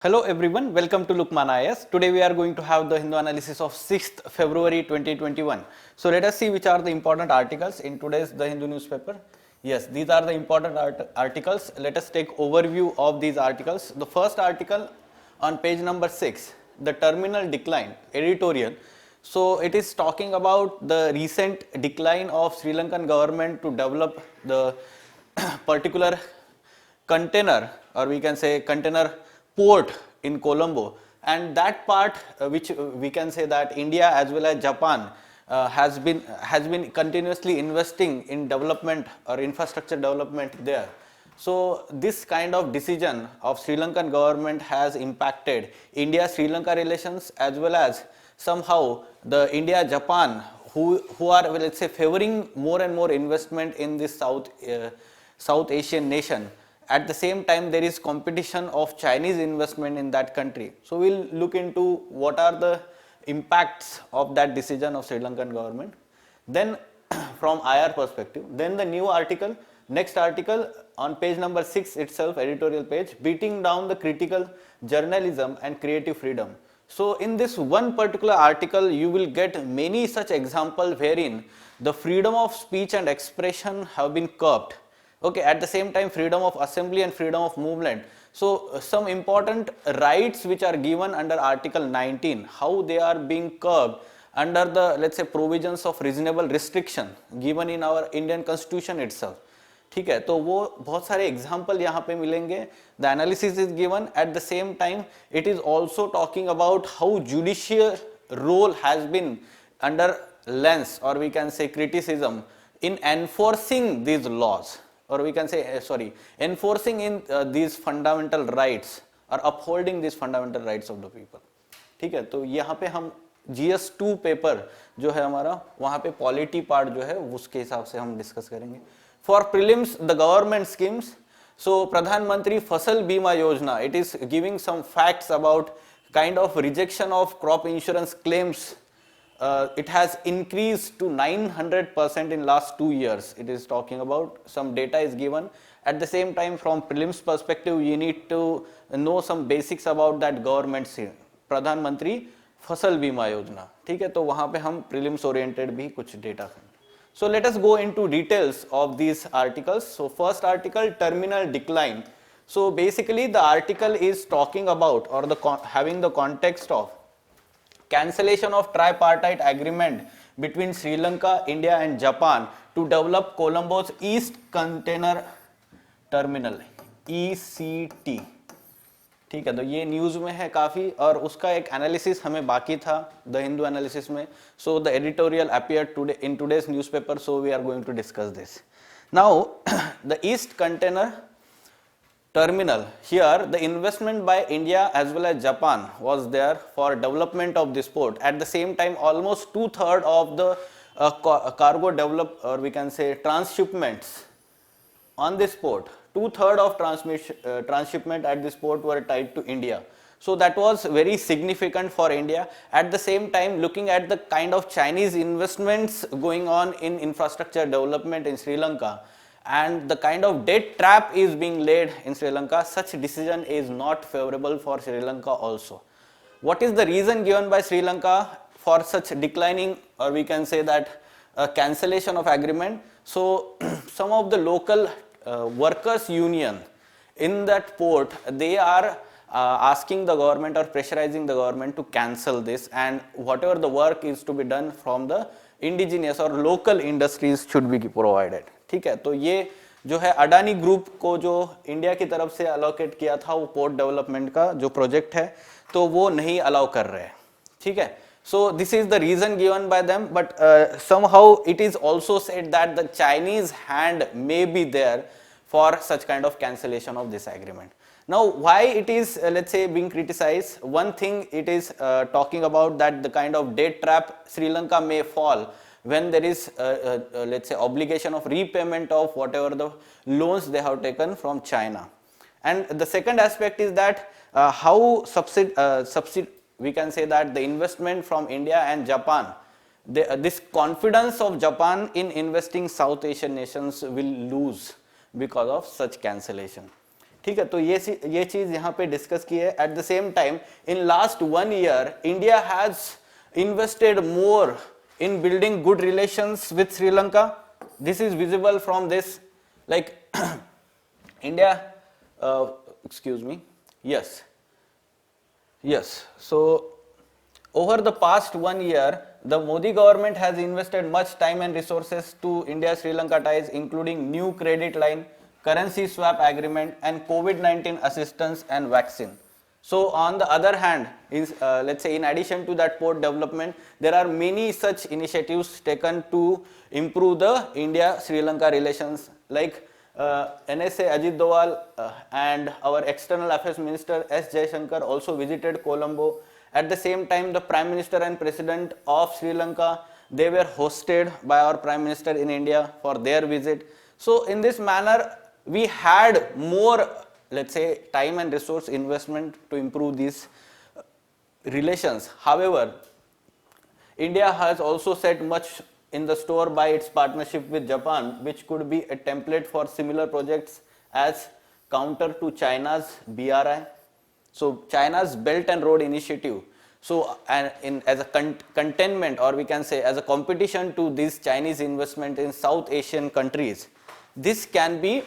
Hello everyone, welcome to LUKMAAN IAS. Today we are going to have the Hindu analysis of 6th February 2021. So let us see which are the important articles in today's The Hindu newspaper. Yes, these are the important articles. Let us take overview of these articles. The first article on page number 6, the terminal decline, editorial. So it is talking about the recent decline of Sri Lankan government to develop the particular container, or we can say container port in Colombo, and that part which we can say that India as well as Japan has been continuously investing in development or infrastructure development there. So this kind of decision of Sri Lankan government has impacted India-Sri Lanka relations, as well as somehow the India-Japan who are, well, let's say, favoring more and more investment in this South Asian nation. At the same time, there is competition of Chinese investment in that country. So we'll look into what are the impacts of that decision of Sri Lankan government. Then from IR perspective, then the new article, next article on page number 6 itself, editorial page, beating down the critical journalism and creative freedom. So in this one particular article, you will get many such examples wherein the freedom of speech and expression have been curbed. Okay, at the same time, freedom of assembly and freedom of movement. So some important rights which are given under article 19, how they are being curbed under the, let's say, provisions of reasonable restriction given in our Indian constitution itself. ठीक है, तो वो बहुत सारे example यहाँ पे मिलेंगे. The analysis is given. At the same time it is also talking about how judicial role has been under lens, और we can say criticism in enforcing these laws, or we can say enforcing in these fundamental rights or upholding these fundamental rights of the people. ठीक है, तो यहाँ पे हम GS2 paper जो है हमारा, वहाँ पे पॉलिटी पार्ट जो है उसके हिसाब से हम डिस्कस करेंगे. For prelims the government schemes, so Pradhan Mantri Fasal Bima Yojana, it is giving some facts about kind of rejection of crop insurance claims. It has increased to 900% in last 2 years. It is talking about some data is given. At the same time, from prelims perspective, you need to know some basics about that government scheme, प्रधान मंत्री फसल बीमा योजना. ठीक है, तो वहाँ पे हम prelims oriented भी कुछ data हैं. So let us go into details of these articles. So first article, terminal decline. So basically the article is talking about, or having the context of cancellation of tripartite agreement between Sri Lanka, India and Japan to develop Colombo's East Container Terminal, ECT. ठीक है, तो ये news में है काफी, और उसका एक एनालिसिस हमें बाकी था द हिंदू एनालिसिस में. So the editorial appeared today in today's newspaper, so we are going to discuss this. Now the east container terminal, here the investment by India as well as Japan was there for development of this port. At the same time, almost 2/3 of the cargo develop, or we can say transshipments on this port, 2/3 of transshipment at this port were tied to India. So that was very significant for India. At the same time, looking at the kind of Chinese investments going on in infrastructure development in Sri Lanka, and the kind of debt trap is being laid in Sri Lanka, such decision is not favorable for Sri Lanka also. What is the reason given by Sri Lanka for such declining, or we can say that cancellation of agreement? So some of the local workers union in that port, they are asking the government or pressurizing the government to cancel this, and whatever the work is to be done from the indigenous or local industries should be provided. ठीक है, तो ये जो है Adani group को जो India की तरफ से अलोकेट किया था वो पोर्ट डेवलपमेंट का जो प्रोजेक्ट है, तो वो नहीं अलाउ कर रहे हैं. ठीक है, so this is the reason given by them, but somehow it is also said that the Chinese hand may be there for such kind of cancellation of this agreement. Now, why it is, let's say, being criticized? One thing, it is talking about that the kind of debt trap Sri Lanka may fall when there is, let's say, obligation of repayment of whatever the loans they have taken from China. And the second aspect is that how we can say that the investment from India and Japan, this confidence of Japan in investing South Asian nations will lose because of such cancellation. ठीक है, तो ये चीज यहाँ पे discuss की है. At the same time in last 1 year India has invested more in building good relations with Sri Lanka. This is visible from this, like India, excuse me, yes. So over the past 1 year, the Modi government has invested much time and resources to India-Sri Lanka ties, including new credit line, currency swap agreement, and COVID-19 assistance and vaccine. So on the other hand, let's say in addition to that port development, there are many such initiatives taken to improve the India-Sri Lanka relations, like NSA Ajit Doval and our External Affairs Minister S. Jaishankar also visited Colombo. At the same time, the Prime Minister and President of Sri Lanka, they were hosted by our Prime Minister in India for their visit. So in this manner, we had more, let's say, time and resource investment to improve these relations. However, India has also set much in the store by its partnership with Japan, which could be a template for similar projects as counter to China's BRI. So China's Belt and Road Initiative. So as a containment, or we can say as a competition to this Chinese investment in South Asian countries, this can be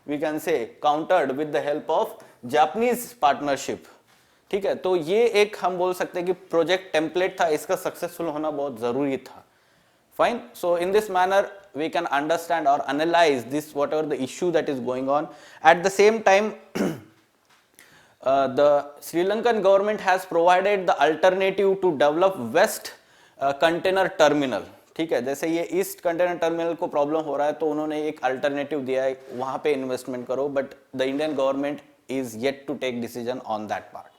we can say countered with the help of Japanese partnership. ठीक है, तो ये एक हम बोल सकते हैं कि प्रोजेक्ट टेम्पलेट था, इसका सक्सेसफुल होना बहुत जरूरी था. Fine. So in this manner, we can understand or analyze this whatever the issue that is going on. At the same time, the Sri Lankan government has provided the alternative to develop West container terminal. ठीक है, जैसे ये east container terminal को problem हो रहा है, तो उन्होंने एक अल्टरनेटिव दिया है, वहां पे इन्वेस्टमेंट करो, but the Indian government is yet to take decision on that part.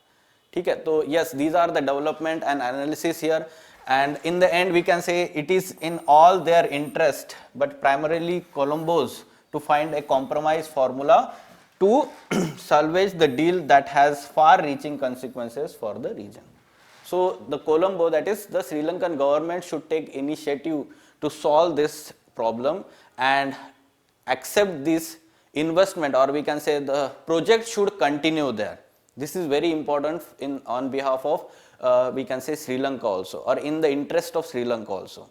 ठीक है, तो yes, these are the development and analysis here, and in the end we can say it is in all their interest, but primarily Colombo's, to find a compromise formula to salvage the deal that has far reaching consequences for the region. So the Colombo, that is the Sri Lankan government, should take initiative to solve this problem and accept this investment, or we can say the project should continue there. This is very important on behalf of we can say Sri Lanka also, or in the interest of Sri Lanka also.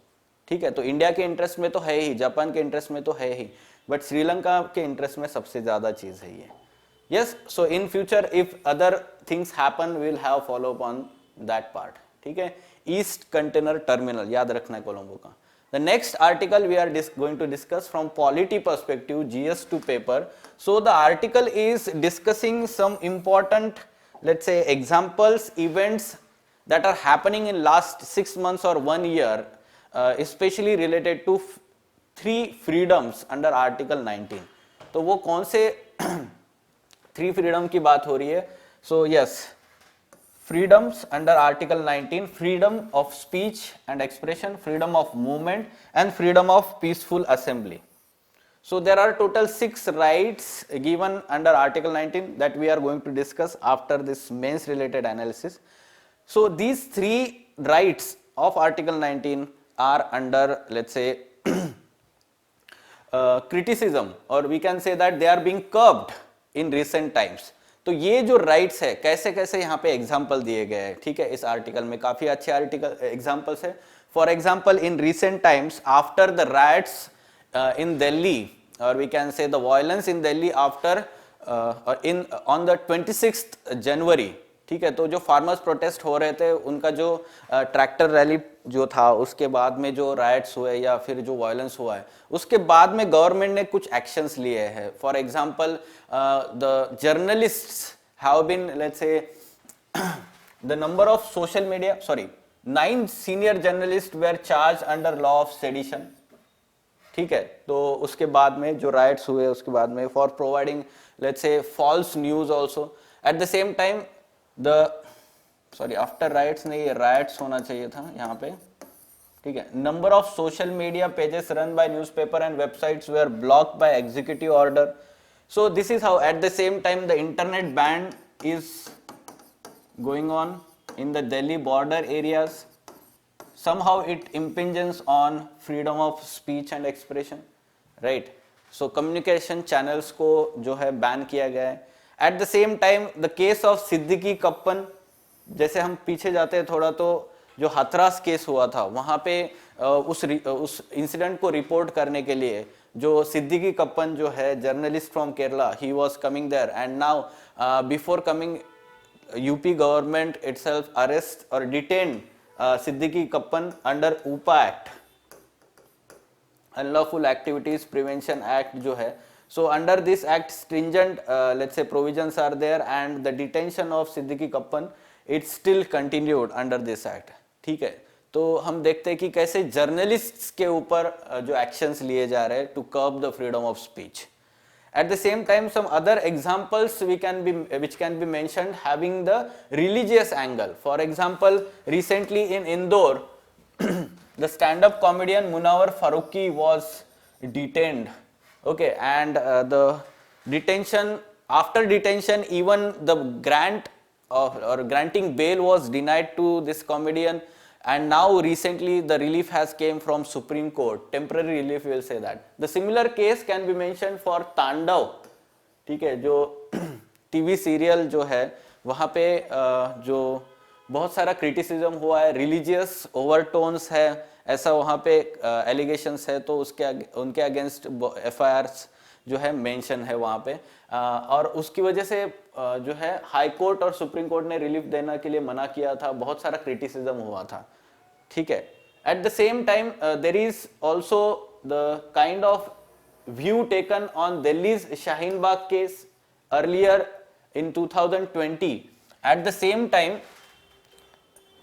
ठीक है, तो India के interest में तो है ही, Japan के interest में तो है ही, बट श्रीलंका के इंटरेस्ट में सबसे ज्यादा चीज है ये. Yes, so in future if other things happen, we will have follow up on that part. ठीक है, ईस्ट कंटेनर टर्मिनल याद रखना है कोलंबो का. The next article we are going to discuss from polity perspective, GS2 paper. So the article is discussing some important, let's say, examples, events that are happening in last 6 months or 1 year, especially related to 3 freedoms under article 19. तो वो कौन से 3 freedom की बात हो रही है? So yes, freedoms under article 19: freedom of speech and expression, freedom of movement, and freedom of peaceful assembly. So there are total 6 rights given under article 19 that we are going to discuss after this mains related analysis. So these 3 rights of article 19 are under, let's say, criticism, or we can say that they are being curbed in recent times. तो ये जो rights है, कैसे कैसे यहाँ पे example दिए गए हैं. ठीक है, इस आर्टिकल में काफी अच्छे आर्टिकल एग्जाम्पल्स है. For example, in recent times after the riots in Delhi, और we can say the violence in Delhi after in on the 26th January. ठीक है, तो जो फार्मर्स प्रोटेस्ट हो रहे थे, उनका जो ट्रैक्टर रैली जो था, उसके बाद में जो राइट्स हुए या फिर जो वायलेंस हुआ है, उसके बाद में गवर्नमेंट ने कुछ एक्शंस लिए हैं. For example, the journalists have been, let's say, the number of social media, 9 senior journalist were charge under law of sedition. ठीक है, तो उसके बाद में जो राइट्स हुए, उसके बाद में for providing, let's say, false news also. At the same time after rights नहीं, ये राइट्स होना चाहिए था यहाँ पे. ठीक है, number of social media pages run by newspaper and websites were blocked by executive order. So this is how at the same time the internet ban is going on in the Delhi border areas. somehow it impinges on freedom of speech and expression, right? So communication channels को जो है ban किया गया है। At the same time the case of Siddiqui Kappan, जैसे हम पीछे जाते हैं थोड़ा तो जो हाथरस केस हुआ था वहां पे उस इंसिडेंट को रिपोर्ट करने के लिए जो सिद्दीकी कप्पन जो है journalist from Kerala, he was coming there and now before coming UP government itself arrest और detain Siddique Kappan under UAPA act, unlawful activities prevention act जो है। So under this act stringent let's say provisions are there and the detention of Siddiqui Kappan it still continued under this act, ठीक है। तो हम देखते हैं कि कैसे जर्नलिस्ट्स के ऊपर जो एक्शंस लिए जा रहे हैं to curb the freedom of speech. At the same time some other examples which can be mentioned having the religious angle. For example, recently in Indore the stand-up comedian Munawar Farooqi was detained. Okay, and the detention, after detention even the grant or granting bail was denied to this comedian, and now recently the relief has came from Supreme Court, temporary relief we will say that. The similar case can be mentioned for Tandav, ठीक है, जो TV serial जो है वहाँ पे जो बहुत सारा क्रिटिसिज्म हुआ है, रिलीजियस ओवरटोन्स है ऐसा वहाँ पे एलिगेशंस है, तो उनके अगेंस्ट एफआईआर्स जो है मेंशन है वहाँ पे, और उसकी वजह से जो है हाई कोर्ट और सुप्रीम कोर्ट ने रिलीफ देने के लिए मना किया था, बहुत सारा क्रिटिसिज्म हुआ था, ठीक है। At the same time there is also the kind of view taken on Delhi's Shaheen Bagh case earlier in 2020। At the same time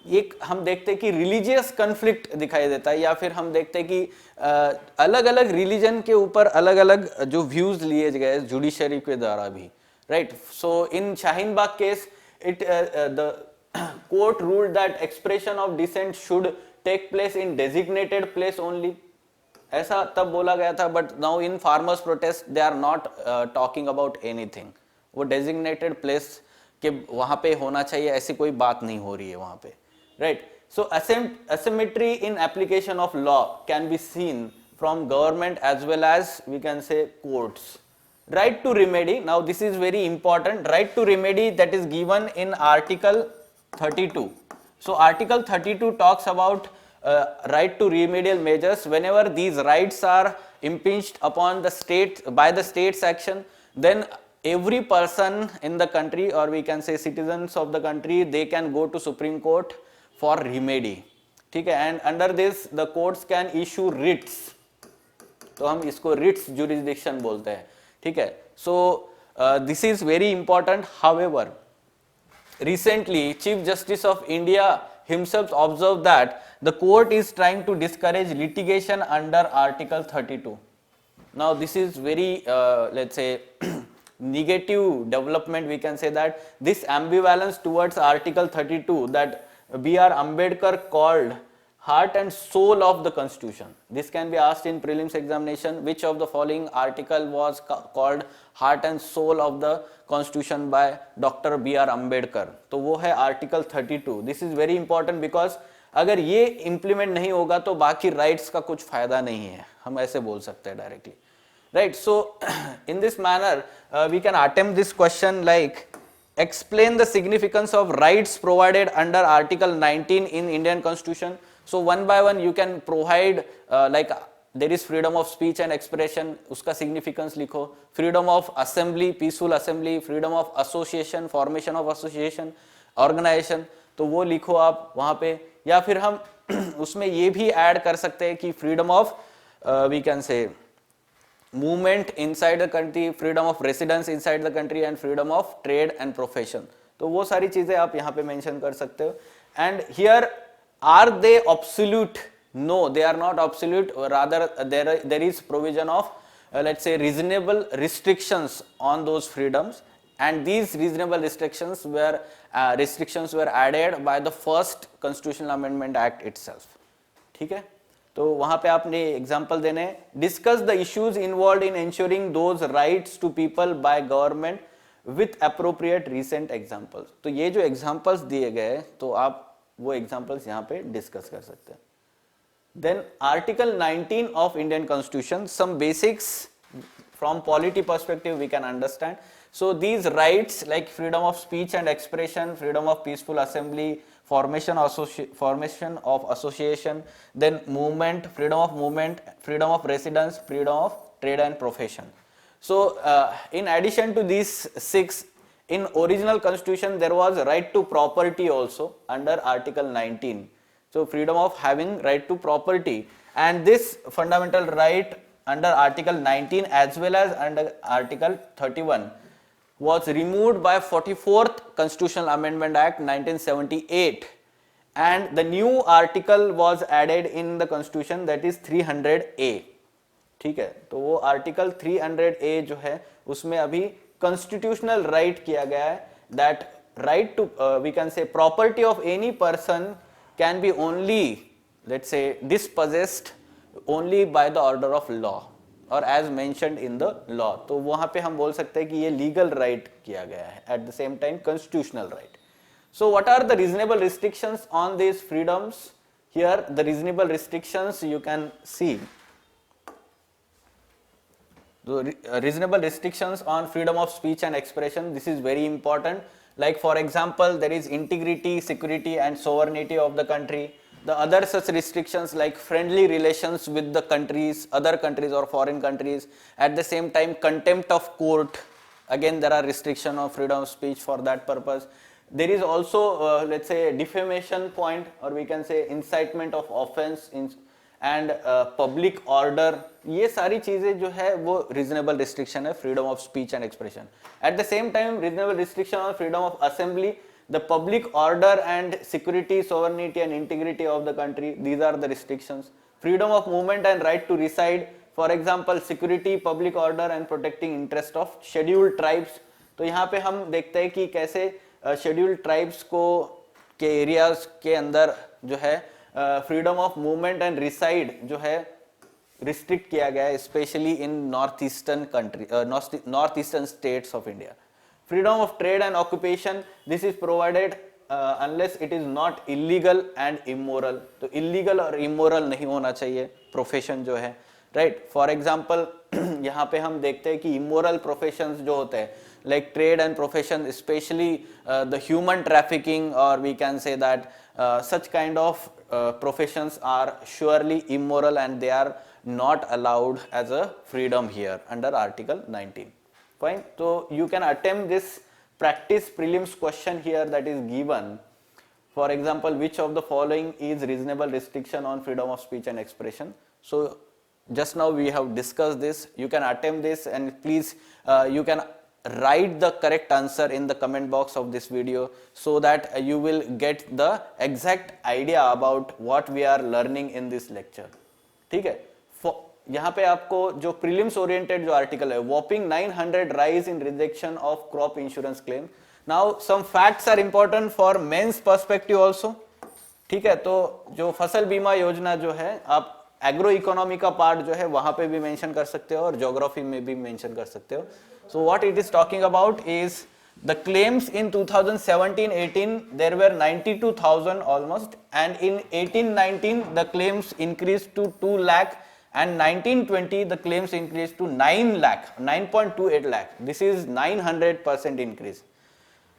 एक हम देखते हैं कि रिलीजियस कन्फ्लिक्ट दिखाई देता है, या फिर हम देखते हैं कि अलग अलग रिलीजन के ऊपर अलग अलग जो व्यूज लिए गए जुडिशरी के द्वारा भी, right. So in Shaheen Bagh case it the court ruled that expression of dissent should take place in designated place only, ऐसा तब बोला गया था, but now in farmers protest they are not talking about anything, वो designated place के वहां पे होना चाहिए ऐसी कोई बात नहीं हो रही है वहां पे, right? So asymmetry in application of law can be seen from government as well as we can say courts. Right to remedy, now this is very important, right to remedy that is given in article 32. So article 32 talks about right to remedial measures whenever these rights are impinged upon the state by the state's action, then every person in the country, or we can say citizens of the country, they can go to Supreme Court for remedy, ठीक है। And under this the courts can issue Ritz, तो हम इसको Ritz jurisdiction बोलते हैं, ठीक है। So this is very important. However recently Chief Justice of India himself observed that the court is trying to discourage litigation under article 32. Now this is very let's say negative development, we can say that this ambivalence towards article 32 that B.R. Ambedkar called heart and soul of the constitution. This can be asked in prelims examination, which of the following article was called heart and soul of the constitution by Dr. B.R. Ambedkar, तो वो है article 32. This is very important because अगर ये implement नहीं होगा तो बाकी rights का कुछ फायदा नहीं है, हम ऐसे बोल सकते हैं directly, right? So in this manner we can attempt this question like explain the significance of rights provided under article 19 in Indian constitution. So one by one you can provide like there is freedom of speech and expression, उसका significance लिखो, freedom of assembly, peaceful assembly, freedom of association, formation of association, organization, तो वो लिखो आप वहाँ पे, या फिर हम उसमें ये भी ऐड कर सकते हैं कि freedom of we can say movement inside the country, freedom of residence inside the country and freedom of trade and profession, तो वो सारी चीजें आप यहाँ पे मेंशन कर सकते हो। And here are they absolute? No, they are not absolute, rather there is provision of let's say reasonable restrictions on those freedoms, and these reasonable restrictions were added by the first constitutional amendment act itself, ठीक है। तो वहां पे आपने example देने, discuss the issues involved in ensuring those rights to people by government with appropriate recent examples, तो ये जो एग्जांपल्स दिए गए तो आप वो एग्जांपल्स यहाँ पे डिस्कस कर सकते हैं। Then article 19 of Indian constitution, some basics From polity perspective we can understand. So these rights like freedom of speech and expression, freedom of peaceful assembly, formation of association, then movement, freedom of residence, freedom of trade and profession. So in addition to these six, in original constitution there was right to property also under article 19. So freedom of having right to property, and this fundamental right under article 19 as well as under article 31 was removed by 44th Constitutional Amendment Act 1978, and the new article was added in the constitution, that is 300A. ठीक है, तो वो article 300A जो है उसमें अभी constitutional right किया गया है, that right to we can say property of any person can be only, let's say, dispossessed only by the order of law or as mentioned in the law. तो वहां पे हम बोल सकते हैं कि ये legal right किया गया है, at the same time constitutional right. So what are the reasonable restrictions on these freedoms? Here the reasonable restrictions you can see. The reasonable restrictions on freedom of speech and expression, this is very important. Like for example, there is integrity, security and sovereignty of the country. The other such restrictions like friendly relations with the countries, other countries or foreign countries. At the same time, contempt of court. Again, there are restrictions of freedom of speech for that purpose. There is also, let's say, defamation point, or we can say incitement of offense and public order. ये सारी चीजें जो है वो reasonable restriction है freedom of speech and expression. At the same time, reasonable restriction on freedom of assembly, the public order and security, sovereignty and integrity of the country, these are the restrictions. Freedom of movement and right to reside, for example security, public order and protecting interest of scheduled tribes. तो यहाँ पे हम देखते हैं कि कैसे scheduled tribes को के areas के अंदर जो है freedom of movement and reside जो है restrict किया गया है, especially in northeastern country, northeastern states of India. Freedom of trade and occupation, this is provided unless it is not illegal and immoral. तो illegal और immoral नहीं होना चाहिए profession जो है, right? For example यहाँ पे हम देखते हैं कि immoral professions जो होते हैं like trade and profession, especially the human trafficking, or we can say that such kind of professions are surely immoral and they are not allowed as a freedom here under article 19. Fine. So you can attempt this practice prelims question here that is given. For example, which of the following is reasonable restriction on freedom of speech and expression? So just now we have discussed this. You can attempt this, and please you can write the correct answer in the comment box of this video so that you will get the exact idea about what we are learning in this lecture. ठीक है, यहाँ पे आपको जो prelims oriented जो article है, whopping 900 rise in rejection of crop insurance claim. Now some facts are important for men's perspective also. ठीक है, तो जो फसल बीमा योजना जो है आप एग्रो इकोनॉमी का पार्ट जो है वहां पे भी मेंशन कर सकते हो और ज्योग्राफी में भी मेंशन कर सकते हो. So what it is talking about is the claims in 2017-18 there were 92,000 almost, and in 18-19 the claims increased to 2 lakh, and 19-20 the claims increased to 9 lakh, 9.28 lakh. This is 900% increase.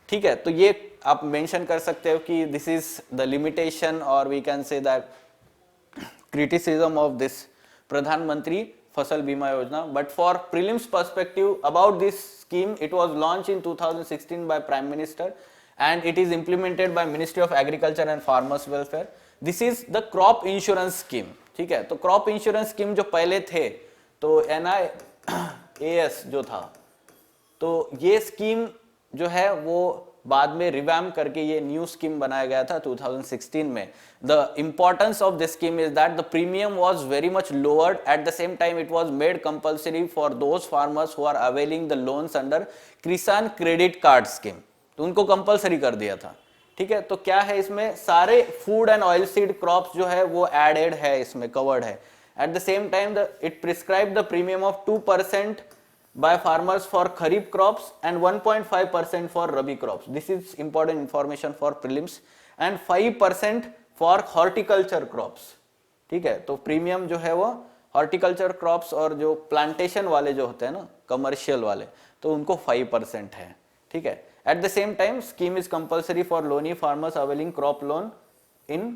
ठीक है, तो ये आप mention कर सकते हो कि this is the limitation, or we can say that criticism of this Pradhan Mantri Fasal Bima Yojana. But for prelims perspective about this scheme, it was launched in 2016 by Prime Minister and it is implemented by Ministry of Agriculture and Farmers Welfare. This is the crop insurance scheme. ठीक है, तो crop insurance scheme जो पहले थे तो NIAS जो था, तो ये स्कीम जो है वो बाद में रिवैम्प करके ये न्यू स्कीम बनाया गया था 2016 में. The importance of this scheme is that the premium was very much lowered, at the same time it was made compulsory for those farmers who are availing the loans under Kisan credit card scheme. तो उनको compulsory कर दिया था. ठीक है, तो क्या है इसमें सारे food and oil seed crops जो है वो एडेड है, इसमें कवर्ड है. At the same time it prescribe the premium of 2% by farmers for kharif crops and 1.5% for rabi crops. This is important information for prelims, and 5% for horticulture crops. ठीक है, तो premium जो है वो horticulture crops और जो plantation वाले जो होते हैं ना कमर्शियल वाले, तो उनको 5% है, ठीक है। At the same time scheme is compulsory for Loni farmers availing crop loan in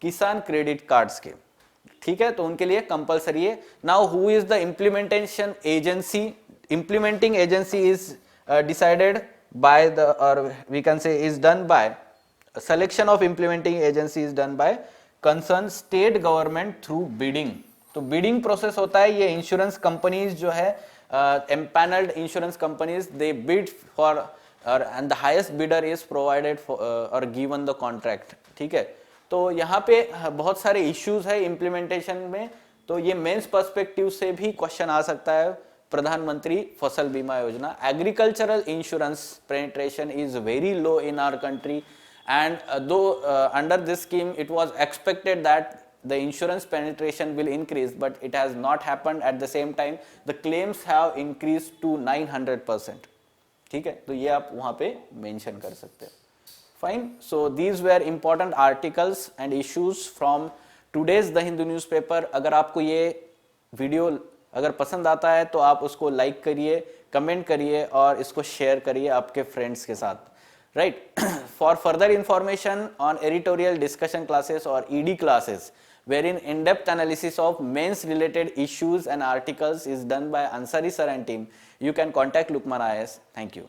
किसान क्रेडिट कार्ड्स के, ठीक है, तो उनके लिए कंपल्सरी है। Now who is the implementation agency, implementing agency is decided by the, or we can say is done by, selection of implementing agency is done by concerned state government through bidding। तो bidding process होता है, ये insurance companies जो है empaneled insurance companies they bid for and the highest bidder is provided for or given the contract, ठीक है। तो यहाँ पे बहुत सारे issues है implementation में, तो ये मेंस पर्सपेक्टिव से भी क्वेश्चन आ सकता है। प्रधानमंत्री Fasal Bima Yojana, agricultural insurance penetration is very low in our country and though under this scheme it was expected that the insurance penetration will increase but it has not happened. At the same time the claims have increase to 900%, ठीक है, तो ये आप वहां पे mention कर सकते हो। Fine, so these were important articles and issues from today's the Hindu newspaper. अगर आपको ये वीडियो अगर पसंद आता है तो आप उसको लाइक करिए, कमेंट करिए और इसको शेयर करिए आपके फ्रेंड्स के साथ, right. For further information on editorial discussion classes और ED classes wherein in-depth analysis of mains related issues and articles is done by Ansari Sir and team, you can contact Lukman IAS. Thank you.